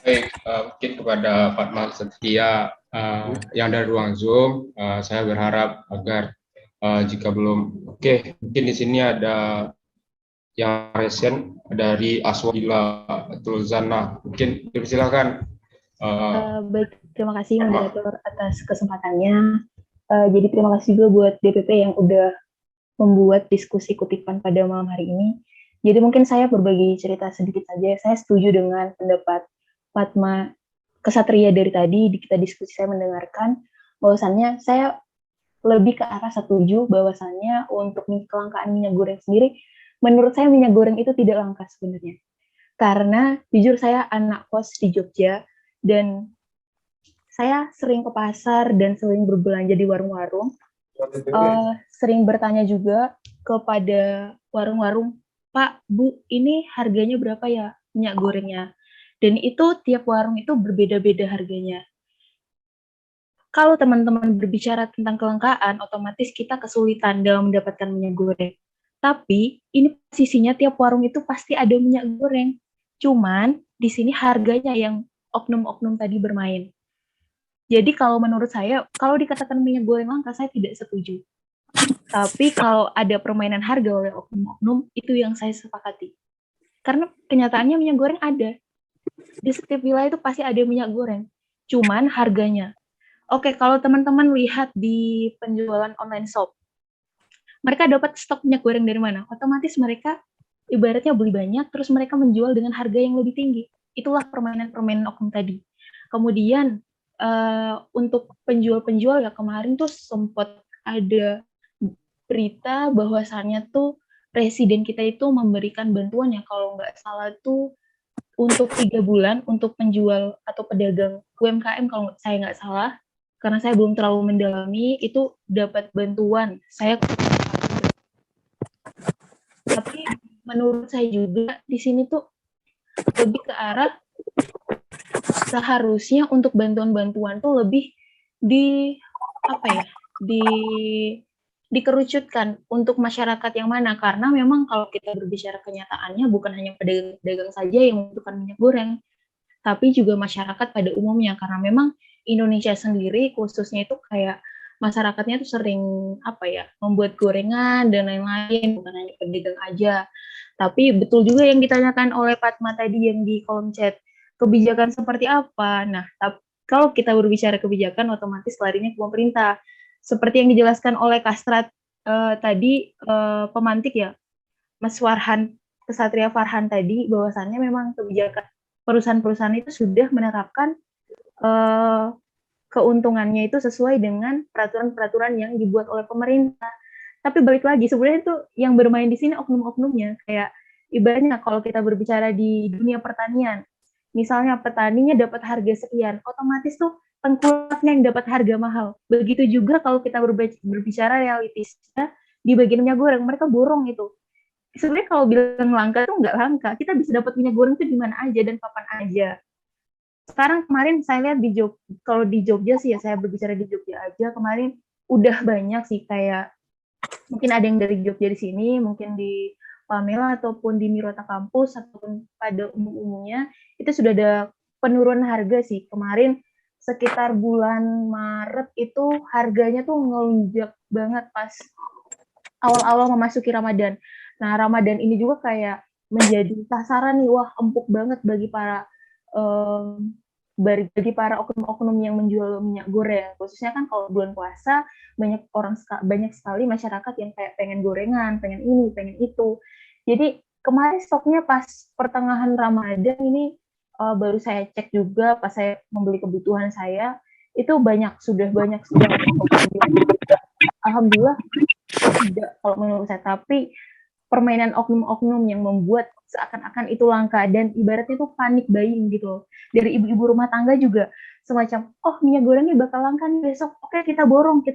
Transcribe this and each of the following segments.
Baik, mungkin kepada Fatma Setia yang dari ruang Zoom, saya berharap agar jika belum, oke, mungkin di sini ada yang resen dari Aswabila Tulzana, mungkin dipersilakan. Baik, terima kasih Fatma. moderator atas kesempatannya. Jadi terima kasih juga buat DPP yang udah membuat diskusi kutipan pada malam hari ini. Jadi mungkin saya berbagi cerita sedikit saja. Saya setuju dengan pendapat Fatma Kesatria dari tadi. Di kita diskusi saya mendengarkan bahwasannya saya lebih ke arah setuju bahwasannya untuk kelangkaan minyak goreng sendiri, menurut saya minyak goreng itu tidak langka sebenarnya. Karena jujur saya anak kos di Jogja dan saya sering ke pasar dan sering berbelanja di warung-warung. Sering bertanya juga kepada warung-warung, Pak, Bu, ini harganya berapa ya minyak gorengnya? Dan itu tiap warung itu berbeda-beda harganya. Kalau teman-teman berbicara tentang kelangkaan, otomatis kita kesulitan dalam mendapatkan minyak goreng. Tapi ini sisinya tiap warung itu pasti ada minyak goreng. Cuman di sini harganya yang oknum-oknum tadi bermain. Jadi kalau menurut saya, kalau dikatakan minyak goreng langka, saya tidak setuju. Tapi kalau ada permainan harga oleh oknum-oknum, itu yang saya sepakati. Karena kenyataannya minyak goreng ada. Di setiap wilayah itu pasti ada minyak goreng. Cuman harganya. Oke, kalau teman-teman lihat di penjualan online shop, mereka dapat stok minyak goreng dari mana? Otomatis mereka ibaratnya beli banyak, terus mereka menjual dengan harga yang lebih tinggi. Itulah permainan-permainan oknum tadi. Kemudian untuk penjual-penjual ya kemarin tuh sempat ada berita bahwasannya tuh presiden kita itu memberikan bantuan ya kalau nggak salah tuh untuk 3 bulan untuk penjual atau pedagang UMKM kalau saya nggak salah, karena saya belum terlalu mendalami itu dapat bantuan. Tapi menurut saya juga di sini tuh lebih ke arah seharusnya untuk bantuan-bantuan tuh lebih di apa ya di dikerucutkan untuk masyarakat yang mana, karena memang kalau kita berbicara kenyataannya bukan hanya pedagang-pedagang saja yang membutuhkan minyak goreng, tapi juga masyarakat pada umumnya, karena memang Indonesia sendiri khususnya itu kayak masyarakatnya tuh sering apa ya membuat gorengan dan lain-lain, bukan hanya pedagang aja. Tapi betul juga yang ditanyakan oleh Fatma tadi yang di kolom chat, kebijakan seperti apa. Nah, kalau kita berbicara kebijakan otomatis larinya ke pemerintah, seperti yang dijelaskan oleh Kastrat tadi, pemantik ya Mas Farhan, Kesatria Farhan tadi, bahwasannya memang kebijakan perusahaan-perusahaan itu sudah menerapkan uh, keuntungannya itu sesuai dengan peraturan-peraturan yang dibuat oleh pemerintah. Tapi balik lagi, sebenarnya itu yang bermain di sini oknum-oknumnya. Kayak ibaratnya kalau kita berbicara di dunia pertanian, misalnya petaninya dapat harga sekian, otomatis tuh tengkulaknya yang dapat harga mahal. Begitu juga kalau kita berbicara realitisnya di bagian minyak goreng, mereka borong itu. Sebenarnya kalau bilang langka tuh nggak langka, kita bisa dapat minyak goreng tuh di mana aja dan kapan aja. Sekarang kemarin saya lihat di Jogja, kalau di Jogja sih ya saya berbicara di Jogja aja, kemarin udah banyak sih kayak mungkin ada yang dari Jogja di sini, mungkin di Pamela ataupun di Mirota kampus ataupun pada umumnya itu sudah ada penurunan harga sih. Kemarin sekitar bulan Maret itu harganya tuh ngelunjak banget pas awal-awal memasuki Ramadan. Nah, Ramadan ini juga kayak menjadi sasaran nih, wah empuk banget um, bagi para oknum-oknum yang menjual minyak goreng. Khususnya kan kalau bulan puasa banyak sekali masyarakat yang kayak pengen gorengan, pengen ini, pengen itu. Jadi kemarin stoknya pas pertengahan Ramadan ini baru saya cek juga pas saya membeli kebutuhan saya itu sudah banyak sudah. Alhamdulillah tidak kalau menurut saya, tapi permainan oknum-oknum yang membuat seakan-akan itu langka dan ibaratnya itu panik buying gitu loh. Dari ibu-ibu rumah tangga juga semacam, oh minyak gorengnya bakal langka nih besok, oke kita borong,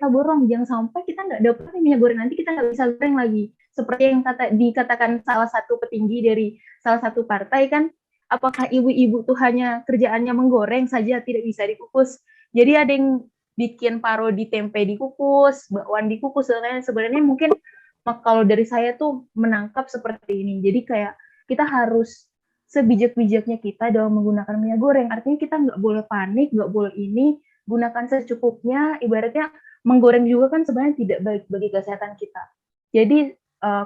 jangan sampai kita nggak dapat minyak goreng, nanti kita nggak bisa goreng lagi. Seperti yang dikatakan salah satu petinggi dari salah satu partai kan, apakah ibu-ibu tuh hanya kerjaannya menggoreng saja tidak bisa dikukus. Jadi ada yang bikin parodi tempe dikukus, bakwan dikukus, dan lain sebenarnya mungkin kalau dari saya tuh menangkap seperti ini. Jadi kayak kita harus sebijak-bijaknya kita dalam menggunakan minyak goreng. Artinya kita nggak boleh panik, nggak boleh ini, gunakan secukupnya. Ibaratnya menggoreng juga kan sebenarnya tidak baik bagi kesehatan kita. Jadi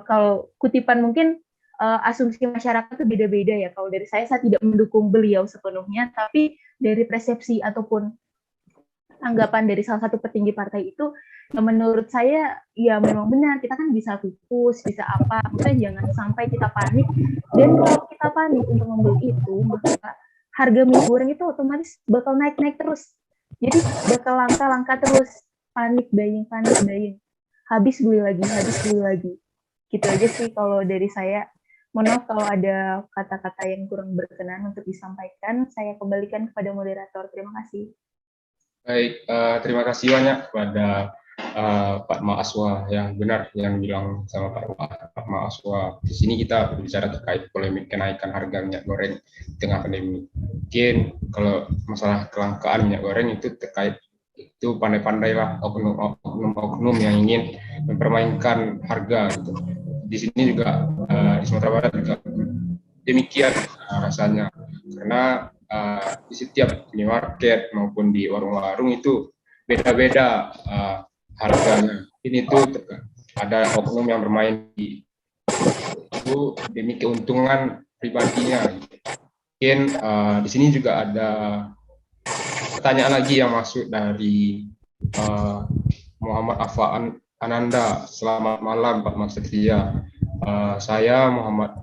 kalau kutipan mungkin asumsi masyarakat itu beda-beda ya. Kalau dari saya tidak mendukung beliau sepenuhnya, tapi dari persepsi ataupun tanggapan dari salah satu petinggi partai itu, menurut saya ya memang benar, kita kan bisa fokus, bisa apa, maksudnya jangan sampai kita panik, dan kalau kita panik untuk membeli itu, maka harga minyak goreng itu otomatis bakal naik-naik terus, jadi bakal langka-langka terus, panik buying, habis beli lagi, gitu aja sih kalau dari saya. Mohon maaf kalau ada kata-kata yang kurang berkenan untuk disampaikan, saya kembalikan kepada moderator. Terima kasih. Baik, terima kasih banyak kepada Pak Ma'aswa yang benar yang bilang sama Pak Ma'aswa. Di sini kita berbicara terkait polemik kenaikan harga minyak goreng di tengah pandemi. Mungkin kalau masalah kelangkaan minyak goreng itu terkait itu pandai-pandailah oknum-oknum yang ingin mempermainkan harga gitu. Di sini juga di Sumatera Barat juga demikian rasanya, karena di setiap minimarket maupun di warung-warung itu beda-beda harganya. Ini tuh ada oknum yang bermain di itu demi keuntungan pribadinya. Mungkin di sini juga ada pertanyaan lagi yang masuk dari Muhammad Afa Ananda. Selamat malam Pak Maksudria. Saya Muhammad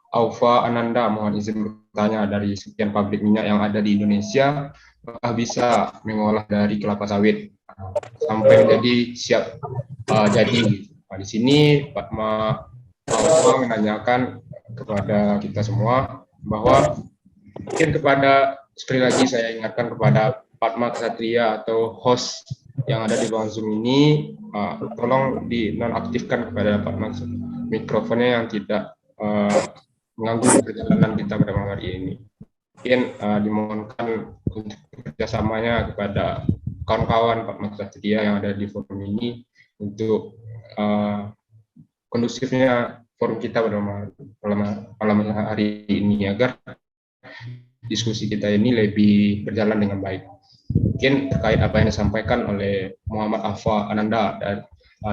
Aufa Ananda, mohon izin bertanya, dari sekian pabrik minyak yang ada di Indonesia, apakah bisa mengolah dari kelapa sawit sampai menjadi siap jadi? Nah, di sini Pak Aufa menanyakan kepada kita semua bahwa mungkin kepada, sekali lagi saya ingatkan kepada Pak Ksatria atau host yang ada di ruang Zoom ini, tolong dinonaktifkan kepada Pak mikrofonnya yang tidak mengganggu perjalanan kita pada malam hari ini. Mungkin dimohonkan untuk kerjasamanya kepada kawan-kawan Pak Ksatria yang ada di forum ini untuk kondusifnya forum kita pada malam hari ini, agar diskusi kita ini lebih berjalan dengan baik. Mungkin terkait apa yang disampaikan oleh Muhammad Afa Ananda, dan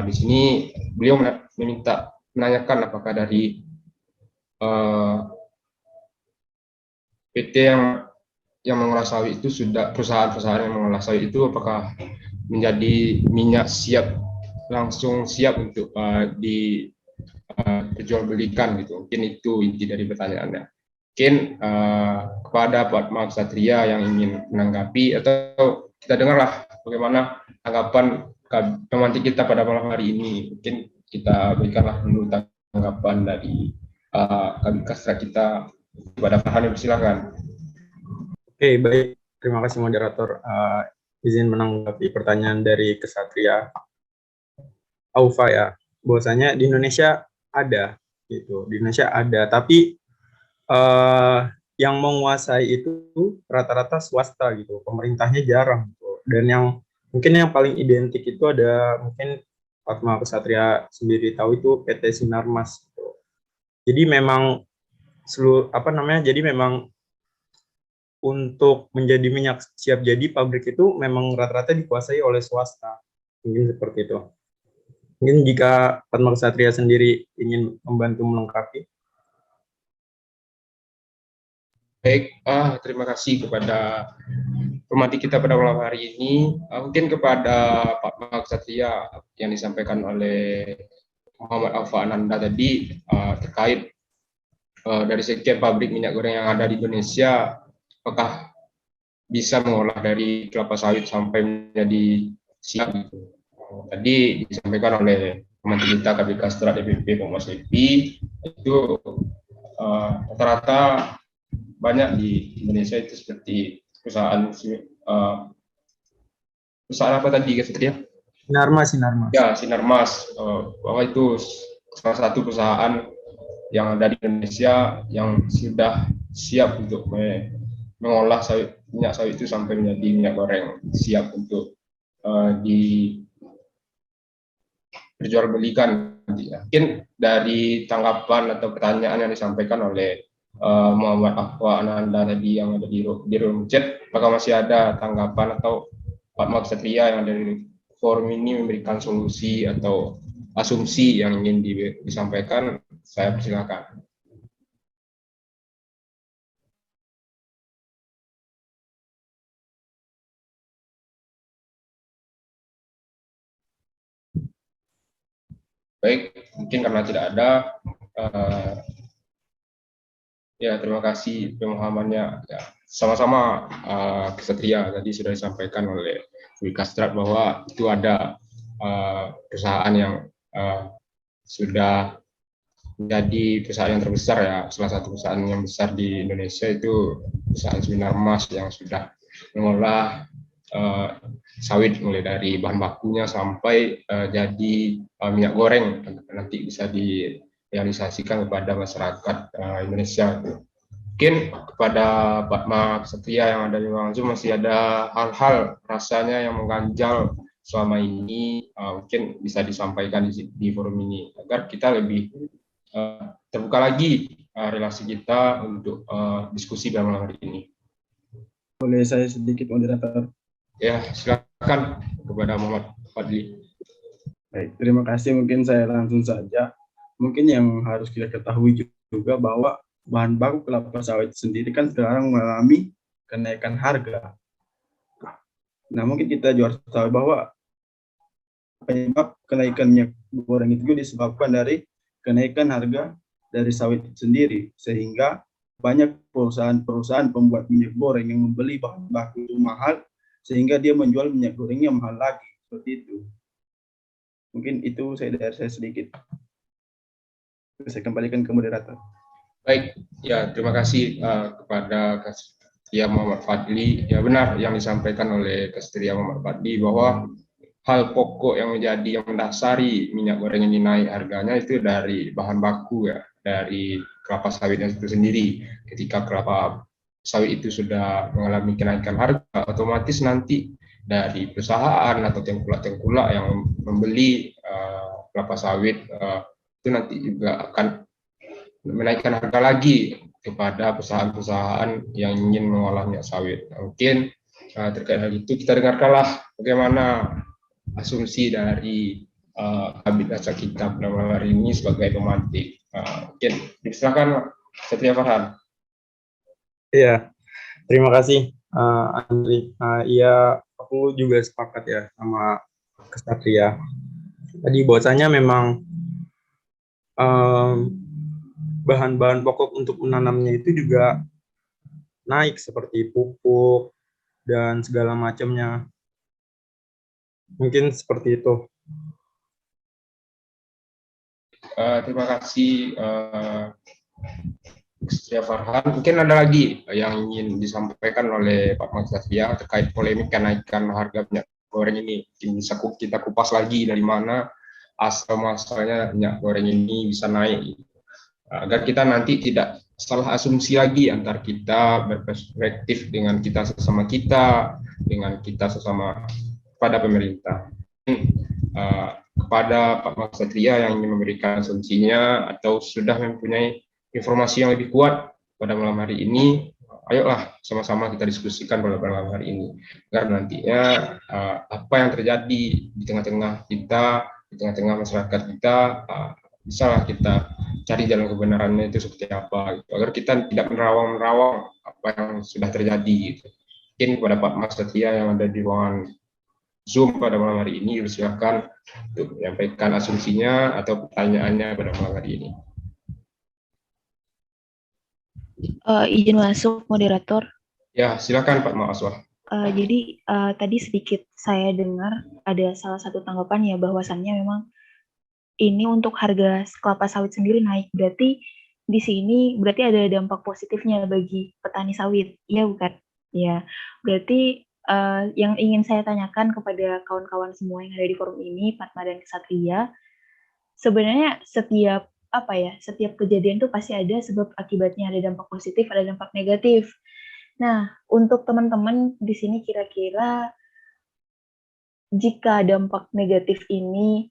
di sini beliau menanyakan apakah dari PT yang mengolah sawit itu sudah, perusahaan-perusahaan yang mengolah sawit itu apakah menjadi minyak siap, langsung siap untuk diperjualbelikan gitu. Mungkin itu inti dari pertanyaannya. Mungkin kepada Pak Maaf Satria yang ingin menanggapi, atau kita dengarlah bagaimana tanggapan pemantik kita pada malam hari ini. Mungkin kita berikanlah dulu tanggapan dari Kabit Kastra kita kepada Pak Hanif, silakan. Oke, baik. Terima kasih moderator. Izin menanggapi pertanyaan dari Kesatria Aufa ya. Bahwasanya di Indonesia ada gitu. Di Indonesia ada, tapi yang menguasai itu rata-rata swasta gitu. Pemerintahnya jarang gitu. Dan yang mungkin yang paling identik itu ada, mungkin Fatma Kesatria sendiri tahu, itu PT Sinarmas gitu. Jadi memang jadi memang untuk menjadi minyak siap jadi pabrik itu memang rata-rata dikuasai oleh swasta. Mungkin seperti itu. Mungkin jika Fatma Kesatria sendiri ingin membantu melengkapi. Baik, terima kasih kepada pemantik kita pada malam hari ini. Mungkin kepada Pak Ksatria yang disampaikan oleh Muhammad Alfa Ananda tadi, terkait dari sekian pabrik minyak goreng yang ada di Indonesia, apakah bisa mengolah dari kelapa sawit sampai menjadi siap gitu. Tadi disampaikan oleh pemantik kita Kabit Kastra DPP Pak Mas Levi, itu rata-rata banyak di Indonesia itu seperti perusahaan apa tadi guys ya? Sinarmas. Ya, Sinarmas, bahwa itu salah satu perusahaan yang ada di Indonesia yang sudah siap untuk mengolah minyak sawit itu sampai menjadi minyak goreng siap untuk diperjualbelikan. Mungkin dari tanggapan atau pertanyaan yang disampaikan oleh Muhammad Afwa Ananda tadi yang ada di room chat, apakah masih ada tanggapan atau Pak Mak Satria yang dari forum ini memberikan solusi atau asumsi yang ingin disampaikan, saya persilakan. Baik, mungkin karena tidak ada, ya terima kasih pemahamannya. Ya, sama-sama Kesatria tadi sudah disampaikan oleh Wika Strat bahwa itu ada perusahaan yang sudah menjadi perusahaan yang terbesar ya, salah satu perusahaan yang besar di Indonesia itu perusahaan Sinarmas yang sudah mengolah sawit mulai dari bahan bakunya sampai jadi minyak goreng nanti bisa direalisasikan kepada masyarakat Indonesia. Mungkin kepada Pak Mak Setia yang ada di ruang Zoom masih ada hal-hal rasanya yang mengganjal selama ini, mungkin bisa disampaikan di forum ini agar kita lebih terbuka lagi relasi kita untuk diskusi pada malam hari ini. Boleh saya sedikit moderator? Ya, silakan kepada Muhammad Fadli. Baik, terima kasih. Mungkin saya langsung saja. Mungkin yang harus kita ketahui juga bahwa bahan baku kelapa sawit sendiri kan sekarang mengalami kenaikan harga. Nah, mungkin kita juga harus tahu bahwa penyebab kenaikan minyak goreng itu disebabkan dari kenaikan harga dari sawit sendiri, sehingga banyak perusahaan-perusahaan pembuat minyak goreng yang membeli bahan baku itu mahal, sehingga dia menjual minyak gorengnya mahal lagi, seperti itu. Mungkin itu dari saya sedikit. Saya kembalikan ke moderator. Baik, ya terima kasih kepada Kesatria Muhammad Fadli. Ya benar yang disampaikan oleh Kesatria Muhammad Fadli bahwa hal pokok yang mendasari minyak goreng ini naik harganya itu dari bahan baku ya, dari kelapa sawitnya itu sendiri. Ketika kelapa sawit itu sudah mengalami kenaikan harga, otomatis nanti dari perusahaan atau tengkulak-tengkulak yang membeli kelapa sawit itu nanti juga akan menaikkan harga lagi kepada perusahaan-perusahaan yang ingin mengolah minyak sawit. Mungkin terkait hal itu kita dengarkanlah bagaimana asumsi dari Kabit Raja kita pada malam hari ini sebagai pemantik. Mungkin silakan Satria Farhan. Iya, terima kasih Andri. Iya, aku juga sepakat ya sama Kesatria. Tadi bahwasanya memang bahan-bahan pokok untuk menanamnya itu juga naik seperti pupuk dan segala macamnya. Mungkin seperti itu. Terima kasih Satria Farhan. Mungkin ada lagi yang ingin disampaikan oleh Pak Mak Satria terkait polemik kenaikan harga minyak goreng ini. Mungkin bisa kita kupas lagi dari mana asal-muasalnya minyak goreng ini bisa naik, agar kita nanti tidak salah asumsi lagi antar kita berperspektif dengan kita sesama kita, dengan kita sesama pada pemerintah. Kepada Pak Mak Satria yang ingin memberikan asumsinya atau sudah mempunyai informasi yang lebih kuat pada malam hari ini, ayolah sama-sama kita diskusikan pada malam hari ini agar nantinya apa yang terjadi di tengah-tengah kita, di tengah-tengah masyarakat kita, bisalah kita cari jalan kebenarannya itu seperti apa, gitu, agar kita tidak menerawang-nerawang apa yang sudah terjadi. Gitu. Mungkin kepada Pak Mas Satria yang ada di ruangan Zoom pada malam hari ini, silakan untuk menyampaikan asumsinya atau pertanyaannya pada malam hari ini. Izin masuk, moderator. Ya, silakan Pak Ma'aswah. Jadi tadi sedikit saya dengar ada salah satu tanggapan ya bahwasannya memang ini untuk harga kelapa sawit sendiri naik. Berarti di sini berarti ada dampak positifnya bagi petani sawit, ya bukan? Ya, berarti yang ingin saya tanyakan kepada kawan-kawan semua yang ada di forum ini, Fatma dan Kesatria, sebenarnya setiap kejadian itu pasti ada sebab akibatnya, ada dampak positif, ada dampak negatif. Nah, untuk teman-teman di sini kira-kira jika dampak negatif ini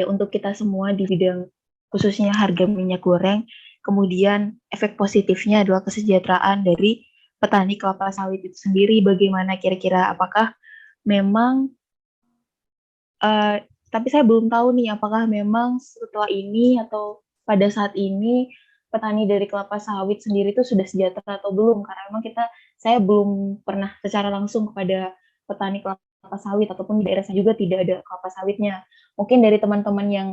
untuk kita semua di bidang khususnya harga minyak goreng, kemudian efek positifnya adalah kesejahteraan dari petani kelapa sawit itu sendiri. Bagaimana kira-kira, apakah memang tapi saya belum tahu nih apakah memang setelah ini atau pada saat ini petani dari kelapa sawit sendiri itu sudah sejahtera atau belum, karena memang saya belum pernah secara langsung kepada petani kelapa sawit, ataupun di daerah saya juga tidak ada kelapa sawitnya. Mungkin dari teman-teman yang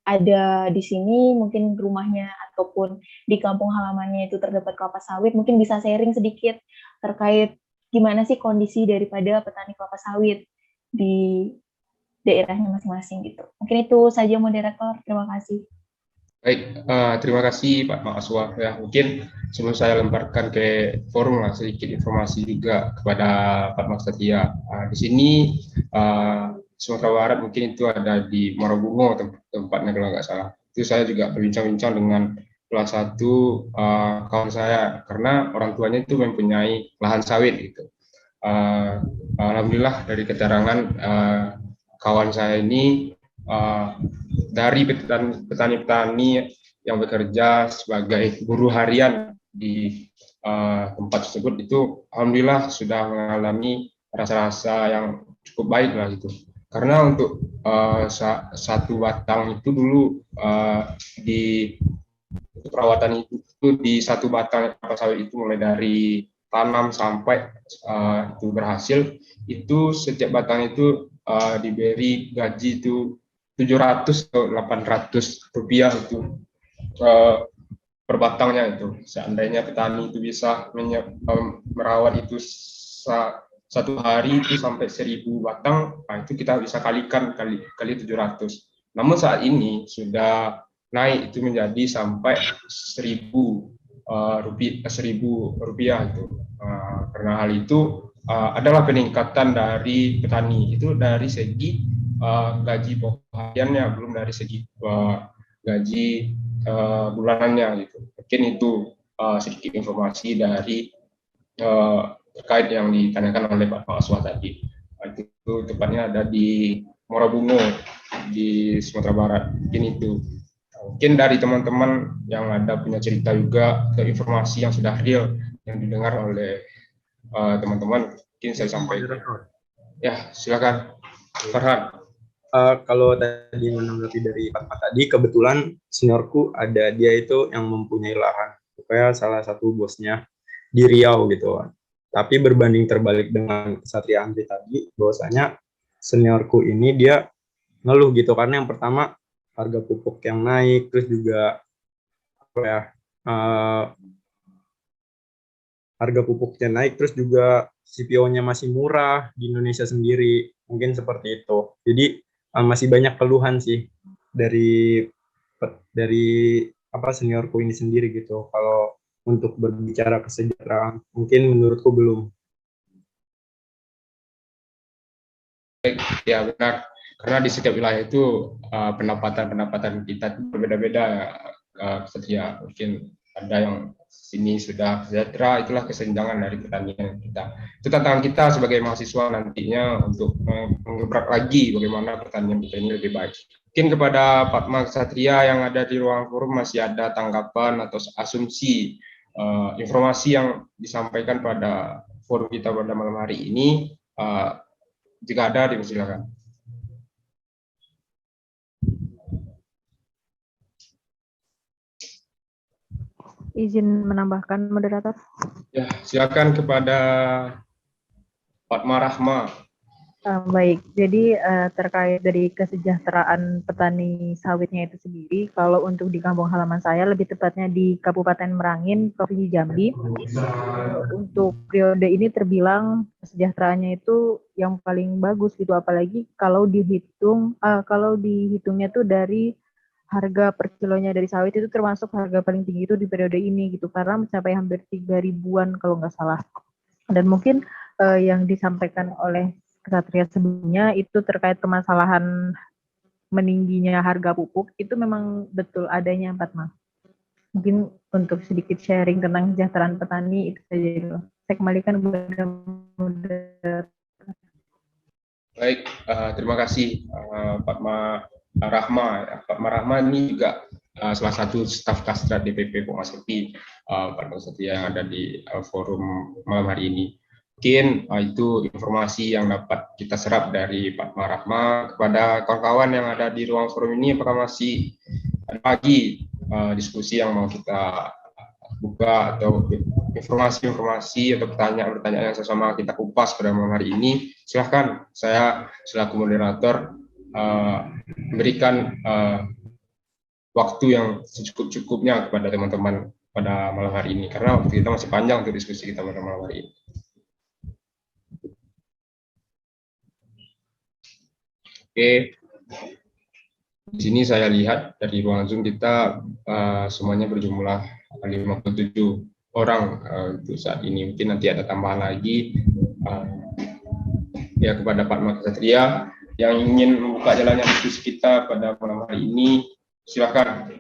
ada di sini, mungkin rumahnya ataupun di kampung halamannya itu terdapat kelapa sawit, mungkin bisa sharing sedikit terkait gimana sih kondisi daripada petani kelapa sawit di daerahnya masing-masing gitu. Mungkin itu saja moderator. Terima kasih. Baik, terima kasih Pak Makaswa. Ya, mungkin sebelum saya lemparkan ke forum sedikit informasi juga kepada Pak Mak Satria. Di sini Sumatera Barat mungkin itu ada di Morobungo tempatnya kalau nggak salah. Itu saya juga berbincang-bincang dengan salah satu kawan saya karena orang tuanya itu mempunyai lahan sawit gitu. Alhamdulillah dari keterangan kawan saya ini dari petani-petani yang bekerja sebagai buruh harian di tempat tersebut itu alhamdulillah sudah mengalami rasa-rasa yang cukup baik lah gitu. Karena untuk satu batang itu dulu di perawatan itu di satu batang kelapa sawit itu mulai dari tanam sampai itu berhasil, itu setiap batang itu diberi gaji itu 700 atau 800 rupiah itu per batangnya itu. Seandainya petani itu bisa merawat itu satu hari itu sampai 1000 batang, nah itu kita bisa kalikan kali 700. Namun saat ini sudah naik itu menjadi sampai 1000 rupiah itu. Karena hal itu adalah peningkatan dari petani itu dari segi gaji pokok hariannya, belum dari segi gaji bulanannya gitu. Mungkin itu sedikit informasi dari terkait yang ditanyakan oleh Pak Aswa tadi. Itu tepatnya ada di Morobungo di Sumatera Barat. Mungkin itu. Mungkin dari teman-teman yang ada punya cerita juga atau informasi yang sudah real yang didengar oleh teman-teman, mungkin saya sampaikan. Ya, silakan, Farhan. Kalau tadi menanggapi dari Fatma tadi, kebetulan seniorku ada, dia itu yang mempunyai lahan, supaya salah satu bosnya di Riau gitu. Tapi berbanding terbalik dengan Satria Andri tadi, bahwasanya seniorku ini dia ngeluh gitu, karena yang pertama harga pupuk yang naik, terus juga apa ya, harga pupuknya naik, terus juga CPO-nya masih murah di Indonesia sendiri, mungkin seperti itu. Jadi masih banyak keluhan sih dari apa seniorku ini sendiri gitu. Kalau untuk berbicara kesejahteraan, mungkin menurutku belum. Ya benar, karena di setiap wilayah itu pendapatan kita berbeda-beda. Setia mungkin ada yang sini sudah sejahtera, itulah kesenjangan dari pertanian kita. Itu tantangan kita sebagai mahasiswa nantinya untuk menggebrak lagi bagaimana pertanian kita ini lebih baik. Mungkin kepada Pak Mak Satria yang ada di ruang forum masih ada tanggapan atau asumsi informasi yang disampaikan pada forum kita pada malam hari ini. Jika ada, dipersilakan. Izin menambahkan, moderator. Ya, silakan kepada Fatma Rahma. Baik, jadi terkait dari kesejahteraan petani sawitnya itu sendiri, kalau untuk di kampung halaman saya, lebih tepatnya di Kabupaten Merangin, Provinsi Jambi, untuk periode ini terbilang kesejahteraannya itu yang paling bagus gitu, apalagi kalau dihitungnya tuh dari harga per kilonya dari sawit itu termasuk harga paling tinggi itu di periode ini gitu, karena mencapai hampir 3.000-an kalau nggak salah. Dan mungkin yang disampaikan oleh Satria sebelumnya itu terkait permasalahan meningginya harga pupuk, itu memang betul adanya, Fatma. Mungkin untuk sedikit sharing tentang kesejahteraan petani itu saja dulu. Saya kembalikan kepada moderator. Baik, terima kasih Fatma Rahma. Fatma Rahma ini juga salah satu staf Kastrat DPP Pokmaskepi, Pak Satria yang ada di forum malam hari ini. Mungkin itu informasi yang dapat kita serap dari Pak Marahma. Kepada kawan-kawan yang ada di ruang forum ini, apakah masih ada lagi diskusi yang mau kita buka atau informasi-informasi atau pertanyaan-pertanyaan yang sama kita kupas pada malam hari ini? Silahkan, saya selaku moderator memberikan waktu yang secukup-cukupnya kepada teman-teman pada malam hari ini, karena waktu kita masih panjang untuk diskusi kita pada malam hari ini. Oke, di sini saya lihat dari ruang Zoom kita semuanya berjumlah 57 orang untuk saat ini. Mungkin nanti ada tambahan lagi. Ya, kepada Pak Mark Satria yang ingin membuka jalannya diskusi kita pada malam hari ini, silakan.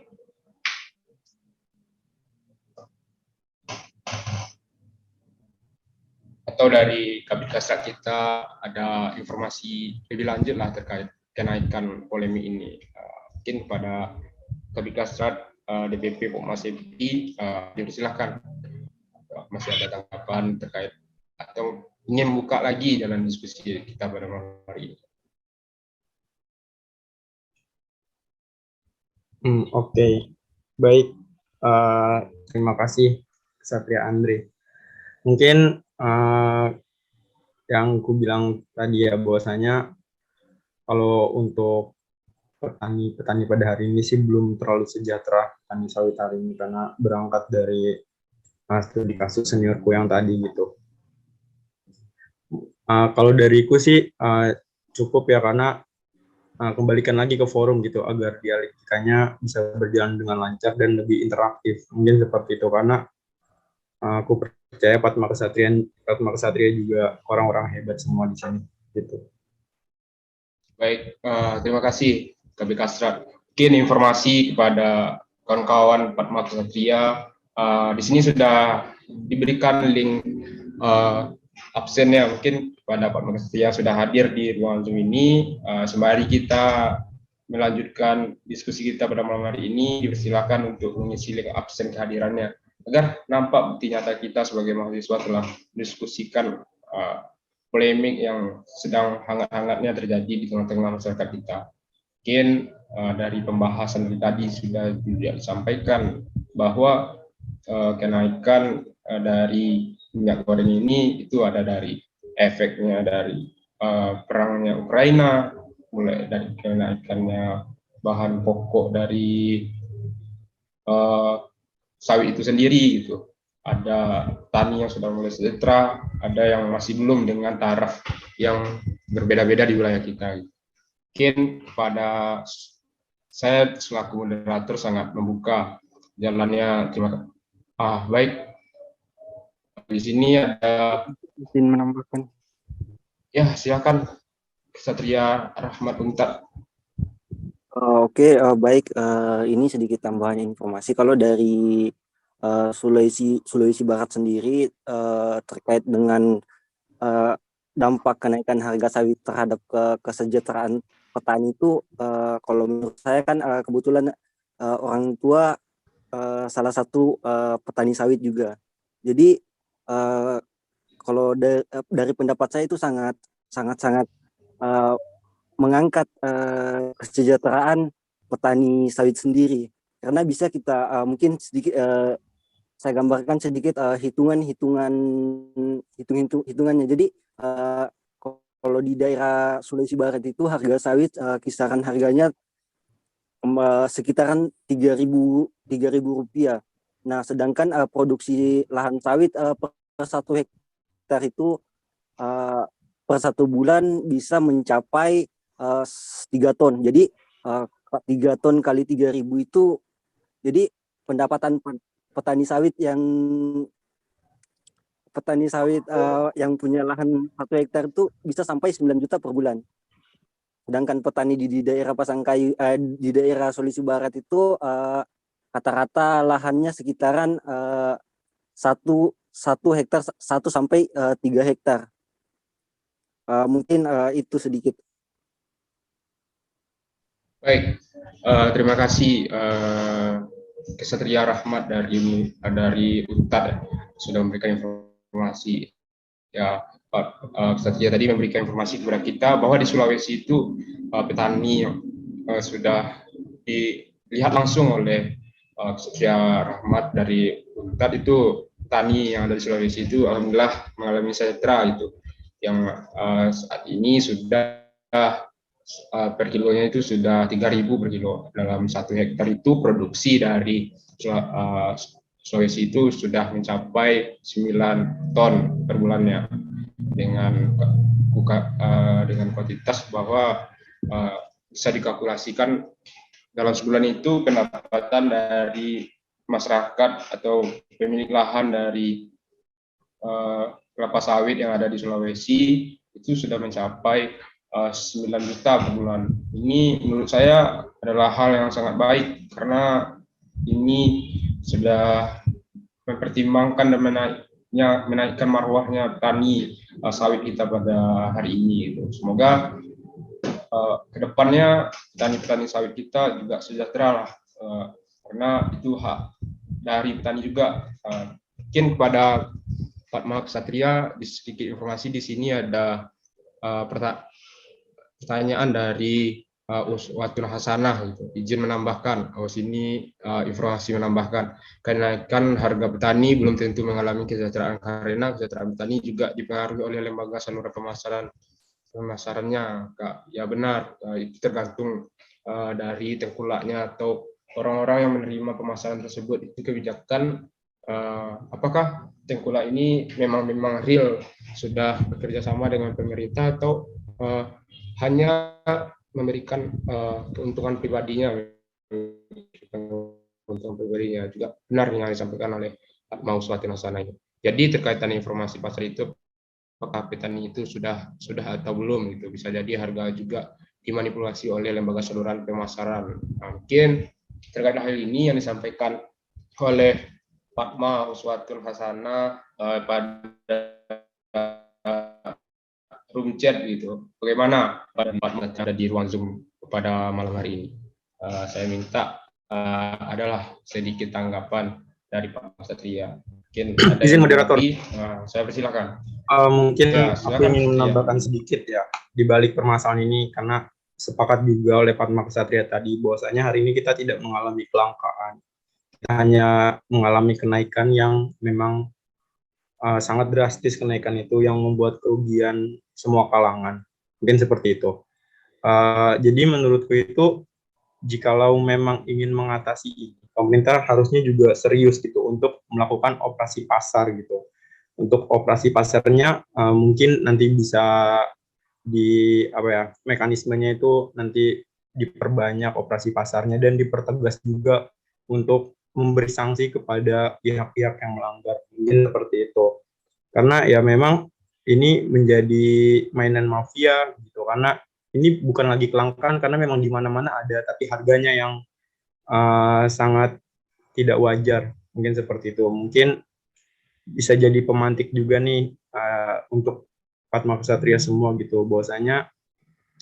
Atau dari Kabid Kastrat kita ada informasi lebih lanjut lah terkait kenaikan polemik ini. Mungkin kepada Kabid Kastrat DPP Pokmaskepi dipersilahkan, masih ada tanggapan terkait atau ingin buka lagi dalam diskusi kita pada malam hari ini. Oke. Baik, terima kasih Satria Andre. Mungkin yang aku bilang tadi ya, bahwasanya kalau untuk petani pada hari ini sih belum terlalu sejahtera petani sawit hari ini, karena berangkat dari studi kasus seniorku yang tadi gitu. Kalau dariku sih cukup ya, karena kembalikan lagi ke forum gitu agar dialektikanya bisa berjalan dengan lancar dan lebih interaktif. Mungkin seperti itu, karena aku percaya Pak Mark Satria juga orang-orang hebat semua di sini gitu. Baik, terima kasih Kabid Kastrat. Mungkin informasi kepada kawan-kawan Pak Mark Satria, di sini sudah diberikan link absennya. Mungkin kepada Pak Mark Satria sudah hadir di ruang Zoom ini. Sembari kita melanjutkan diskusi kita pada malam hari ini, dipersilakan untuk mengisi link absen kehadirannya, agar nampak bukti nyata kita sebagai mahasiswa telah mendiskusikan polemik yang sedang hangat-hangatnya terjadi di tengah-tengah masyarakat kita. Mungkin dari pembahasan tadi sudah juga disampaikan bahwa kenaikan dari minyak goreng ini itu ada dari efeknya dari perangnya Ukraina, mulai dari kenaikannya bahan pokok dari sawit itu sendiri gitu. Ada tani yang sudah mulai sejahtera, ada yang masih belum dengan taraf yang berbeda-beda di wilayah kita. Mungkin pada saya selaku moderator sangat membuka jalannya. Terima kasih. Baik. Di sini ada izin menambahkan. Ya, silakan Satria Rahmat Untar. Oke, baik. Ini sedikit tambahan informasi. Kalau dari Sulawesi Barat sendiri terkait dengan dampak kenaikan harga sawit terhadap kesejahteraan petani itu, kalau menurut saya kan kebetulan orang tua salah satu petani sawit juga. Jadi kalau dari pendapat saya itu sangat mengangkat kesejahteraan petani sawit sendiri, karena bisa kita mungkin sedikit saya gambarkan sedikit hitungannya. Jadi kalau di daerah Sulawesi Barat itu harga sawit kisaran harganya sekitaran 3.000 rupiah. Nah, sedangkan produksi lahan sawit per 1 hektar itu per 1 bulan bisa mencapai 3 ton. Jadi 3 ton kali 3.000 itu, jadi pendapatan petani sawit yang punya lahan 1 hektar itu bisa sampai 9 juta per bulan. Sedangkan petani di daerah Pasangkayu, di daerah Sulawesi Barat itu rata-rata lahannya sekitaran 1 hektar 1 sampai 3 hektar. Mungkin itu sedikit. Baik, Terima kasih Kesatria Rahmat dari UNTAD ya, sudah memberikan informasi. Ya, Pak Kesatria tadi memberikan informasi kepada kita bahwa di Sulawesi itu petani sudah dilihat langsung oleh Kesatria Rahmat dari UNTAD. Itu petani yang ada di Sulawesi itu alhamdulillah mengalami sejahtera itu, yang saat ini sudah per kilonya itu sudah 3.000 per kilo. Dalam 1 hektar itu produksi dari Sulawesi itu sudah mencapai 9 ton per bulannya, dengan kuantitas bahwa bisa dikalkulasikan dalam sebulan itu pendapatan dari masyarakat atau pemilik lahan dari kelapa sawit yang ada di Sulawesi itu sudah mencapai 9 juta per bulan. Ini menurut saya adalah hal yang sangat baik, karena ini sudah mempertimbangkan dan menaikkan marwahnya petani sawit kita pada hari ini. Semoga kedepannya petani-petani sawit kita juga sejahtera lah, karena itu hak dari petani juga. Mungkin kepada Pak Kesatria, sedikit informasi di sini ada pertanyaan dari Uswatun Hasanah, gitu. Izin menambahkan, sini informasi menambahkan, kenaikan harga petani belum tentu mengalami kesejahteraan, karena kesejahteraan petani juga dipengaruhi oleh lembaga saluran pemasarannya, Kak. Ya benar, itu tergantung dari tengkulaknya atau orang-orang yang menerima pemasaran tersebut. Itu kebijakan, apakah tengkulak ini memang real sudah bekerja sama dengan pemerintah atau hanya memberikan keuntungan pribadinya. Keuntungan pribadinya juga benar yang disampaikan oleh Pak Uswatun Hasanah ini. Jadi terkaitan informasi pasar itu, apakah petani itu sudah atau belum, gitu. Bisa jadi harga juga dimanipulasi oleh lembaga saluran pemasaran. Mungkin terkait hal ini yang disampaikan oleh Pak Uswatun Hasanah pada room chat, gitu. Bagaimana Pak ada di ruang Zoom pada malam hari ini? Saya minta adalah sedikit tanggapan dari Pak Kesatria. Mungkin ada izin moderator. Saya persilakan. Mungkin Ya, aku ingin menambahkan sedikit ya di balik permasalahan ini, karena sepakat juga oleh Pak Kesatria tadi bahwasanya hari ini kita tidak mengalami kelangkaan, kita hanya mengalami kenaikan yang memang sangat drastis. Kenaikan itu yang membuat kerugian semua kalangan, mungkin seperti itu. Jadi menurutku itu, jikalau memang ingin mengatasi ini, pemerintah harusnya juga serius gitu untuk melakukan operasi pasar gitu. Untuk operasi pasarnya mungkin nanti bisa mekanismenya itu nanti diperbanyak operasi pasarnya, dan dipertegas juga untuk memberi sanksi kepada pihak-pihak yang melanggar, mungkin seperti itu. Karena ya memang ini menjadi mainan mafia gitu, karena ini bukan lagi kelangkaan, karena memang di mana-mana ada, tapi harganya yang sangat tidak wajar, mungkin seperti itu. Mungkin bisa jadi pemantik juga nih untuk Fatma Kesatria semua gitu, bahwasanya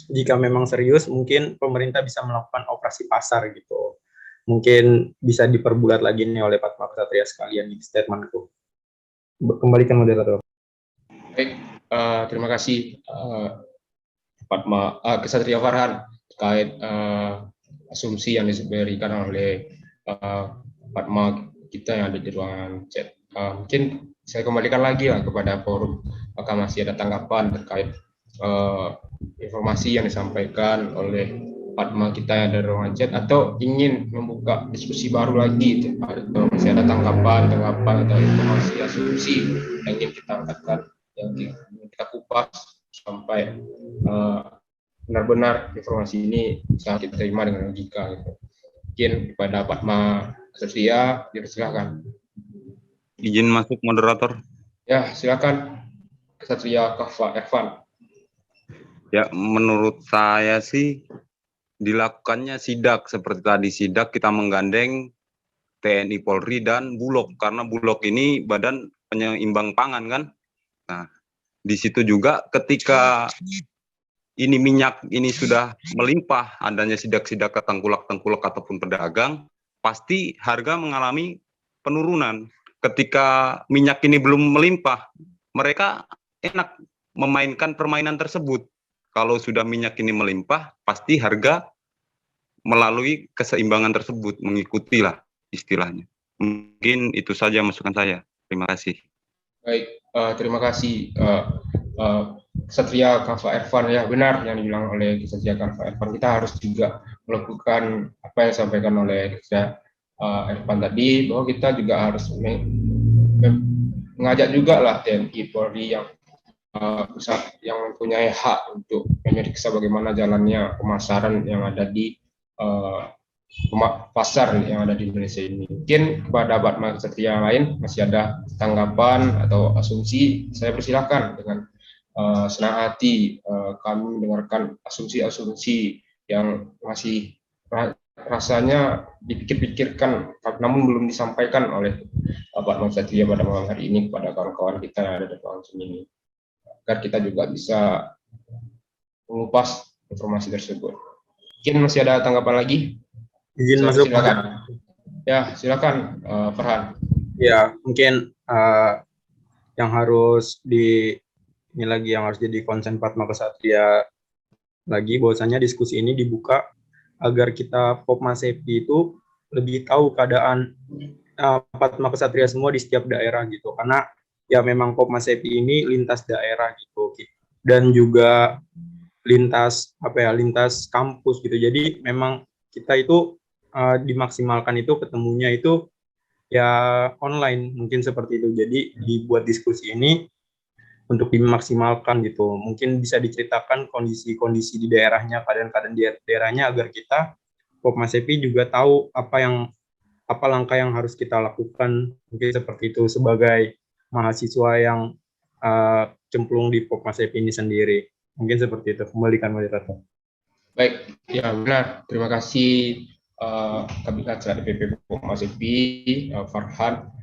jika memang serius mungkin pemerintah bisa melakukan operasi pasar gitu. Mungkin bisa diperbulat lagi nih oleh Fatma Kesatria sekalian nih statementku. Kembalikan moderator. Baik, terima kasih Fatma Kesatria Farhan terkait asumsi yang diberikan oleh Fatma kita yang ada di ruangan chat. Mungkin saya kembalikan lagi lah kepada forum, apakah masih ada tanggapan terkait informasi yang disampaikan oleh Fatma kita yang ada di ruangan chat, atau ingin membuka diskusi baru lagi, atau masih ada tanggapan atau informasi asumsi yang ingin kita angkatkan, yang kita kupas sampai benar-benar informasi ini bisa kita terima dengan logika, gitu. Mungkin kepada Fatma Kesatria, dipersilakan. Izin masuk moderator. Ya, silakan Kesatria Kahfa Irfan. Ya, menurut saya sih dilakukannya sidak, seperti tadi sidak kita menggandeng TNI, Polri, dan Bulog, karena Bulog ini badan penyeimbang pangan kan. Nah, di situ juga ketika ini minyak ini sudah melimpah, adanya sidak-sidak ke tengkulak-tengkulak ataupun pedagang, pasti harga mengalami penurunan. Ketika minyak ini belum melimpah, mereka enak memainkan permainan tersebut. Kalau sudah minyak ini melimpah, pasti harga melalui keseimbangan tersebut, mengikutilah istilahnya. Mungkin itu saja masukan saya. Terima kasih. Baik, terima kasih Satria Kava Ervan. Ya benar yang dibilang oleh Satria Kava Ervan. Kita harus juga melakukan apa yang disampaikan oleh Satria Ervan tadi, bahwa kita juga harus mengajak juga lah TNI Polri yang mempunyai hak untuk memeriksa bagaimana jalannya pemasaran yang ada di pasar yang ada di Indonesia ini. Mungkin kepada Batman Satria yang lain masih ada tanggapan atau asumsi, saya persilakan dengan senang hati kami mendengarkan asumsi-asumsi yang masih rasanya dipikir-pikirkan namun belum disampaikan oleh Batman Satria pada malam hari ini kepada kawan-kawan kita yang ada di ruangan ini, agar kita juga bisa mengupas informasi tersebut. Mungkin masih ada tanggapan lagi? Izin masuk. Silakan. Ya, silakan Farhan. Ya, mungkin yang harus yang harus jadi konsen Padma Ksatria lagi, bahwasanya diskusi ini dibuka agar kita Popma Sepi itu lebih tahu keadaan Padma Ksatria semua di setiap daerah gitu, karena ya memang Popma Sepi ini lintas daerah gitu, dan juga lintas kampus gitu. Jadi memang kita itu dimaksimalkan itu ketemunya itu ya online, mungkin seperti itu. Jadi dibuat diskusi ini untuk dimaksimalkan gitu. Mungkin bisa diceritakan kondisi-kondisi di daerahnya, keadaan-keadaan di daerahnya, agar kita Popma Sepi juga tahu apa langkah yang harus kita lakukan. Mungkin seperti itu sebagai mahasiswa yang cemplung di Popma Sepi ini sendiri. Mungkin seperti itu. Kembalikan moderator. Baik, ya benar. Terima kasih Kabinat DPP Popma Sepi, Farhan.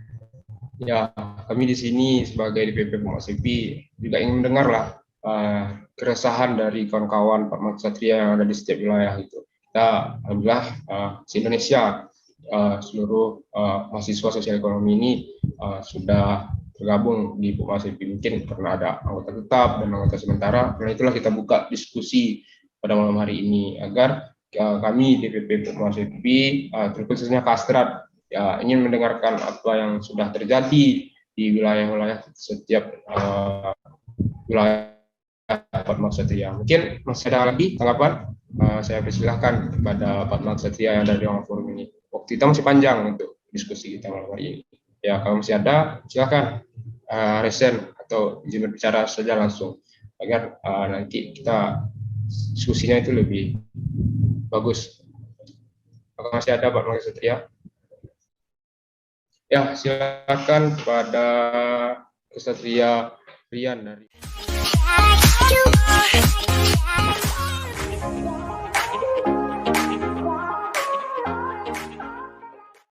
Ya, kami di sini sebagai DPP Popma Sepi juga ingin mendengarlah keresahan dari kawan-kawan Padma Ksatria yang ada di setiap wilayah itu. Kita alhamdulillah se-Indonesia seluruh mahasiswa sosial ekonomi ini sudah bergabung di Popma Sepi. Mungkin karena ada anggota tetap dan anggota sementara, karena itulah kita buka diskusi pada malam hari ini agar kami DPP Popma Sepi, terkhususnya Kastrat, ya, ingin mendengarkan apa yang sudah terjadi di wilayah-wilayah setiap wilayah Padma Ksatria. Mungkin masih ada lagi tanggapan? Saya persilahkan kepada Padma Ksatria yang ada di ruang forum ini. Waktu kita masih panjang untuk diskusi kita malam hari ini. Ya, kalau masih ada, silakan resen atau izin berbicara saja langsung, agar nanti kita diskusinya itu lebih bagus. Apakah masih ada Padma Ksatria? Ya, silakan kepada Ksatria Rian dari